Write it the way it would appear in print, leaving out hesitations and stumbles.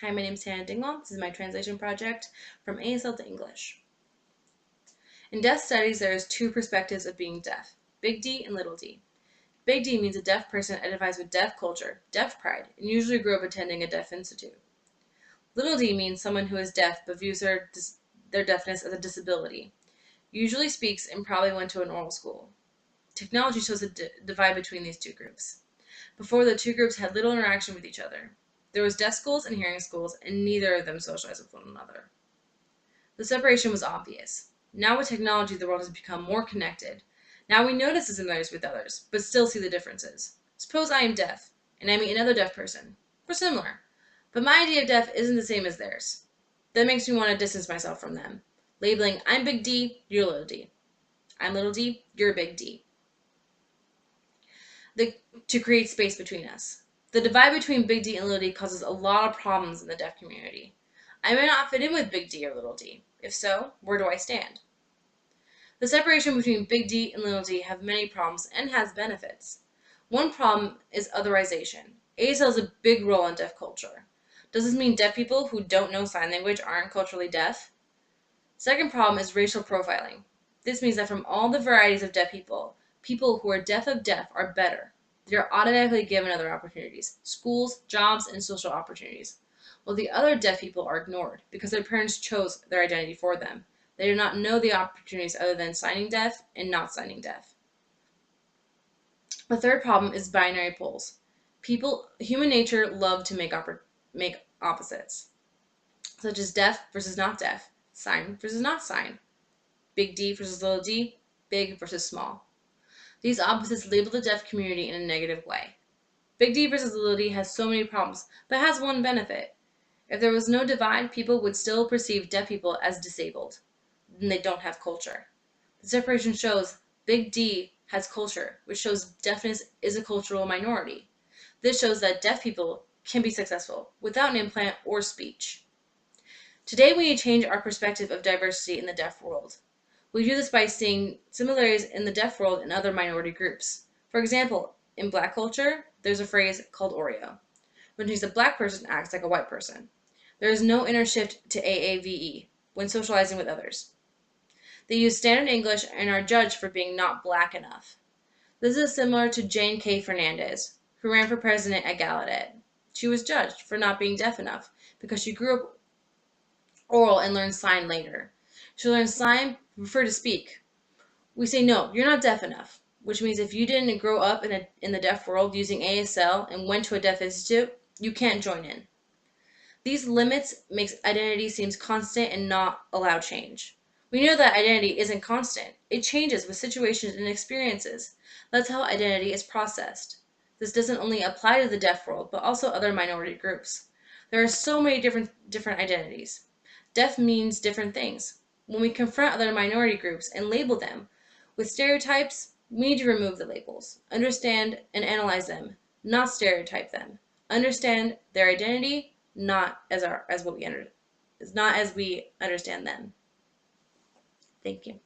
Hi, my name is Hannah Dingwall. This is my translation project from ASL to English. In deaf studies, there is two perspectives of being deaf, big D and little d. Big D means a deaf person identifies with deaf culture, deaf pride, and usually grew up attending a deaf institute. Little d means someone who is deaf but views their deafness as a disability, usually speaks and probably went to an oral school. Technology shows a divide between these two groups. Before, the two groups had little interaction with each other. There was deaf schools and hearing schools, and neither of them socialized with one another. The separation was obvious. Now with technology, the world has become more connected. Now we notice the similarities with others, but still see the differences. Suppose I am deaf, and I meet another deaf person. We're similar, but my idea of deaf isn't the same as theirs. That makes me want to distance myself from them, labeling I'm big D, you're little d. I'm little d, you're big D. To create space between us. The divide between big D and little d causes a lot of problems in the deaf community. I may not fit in with big D or little d. If so, where do I stand? The separation between big D and little d have many problems and has benefits. One problem is otherization. ASL has a big role in deaf culture. Does this mean deaf people who don't know sign language aren't culturally deaf? Second problem is racial profiling. This means that from all the varieties of deaf people, people who are deaf of deaf are better. They are automatically given other opportunities, schools, jobs, and social opportunities, while the other deaf people are ignored because their parents chose their identity for them. They do not know the opportunities other than signing deaf and not signing deaf. The third problem is binary poles. Human nature love to make opposites, such as deaf versus not deaf, sign versus not sign, big D versus little d, big versus small. These opposites label the deaf community in a negative way. Big D versus little d has so many problems, but has one benefit. If there was no divide, people would still perceive deaf people as disabled. Then they don't have culture. The separation shows big D has culture, which shows deafness is a cultural minority. This shows that deaf people can be successful without an implant or speech. Today, we need to change our perspective of diversity in the deaf world. We do this by seeing similarities in the deaf world and other minority groups. For example, in Black culture, there's a phrase called Oreo, which means a Black person acts like a white person. There is no inner shift to AAVE when socializing with others. They use standard English and are judged for being not Black enough. This is similar to Jane K. Fernandez, who ran for president at Gallaudet. She was judged for not being deaf enough because she grew up oral and learned sign later. She learned sign, prefer to speak. We say, no, you're not deaf enough, which means if you didn't grow up in the deaf world using ASL and went to a deaf institute, you can't join in. These limits makes identity seems constant and not allow change. We know that identity isn't constant. It changes with situations and experiences. That's how identity is processed. This doesn't only apply to the deaf world, but also other minority groups. There are so many different identities. Deaf means different things. When we confront other minority groups and label them with stereotypes, we need to remove the labels, understand and analyze them, not stereotype them. Understand their identity, not as we understand them. Thank you.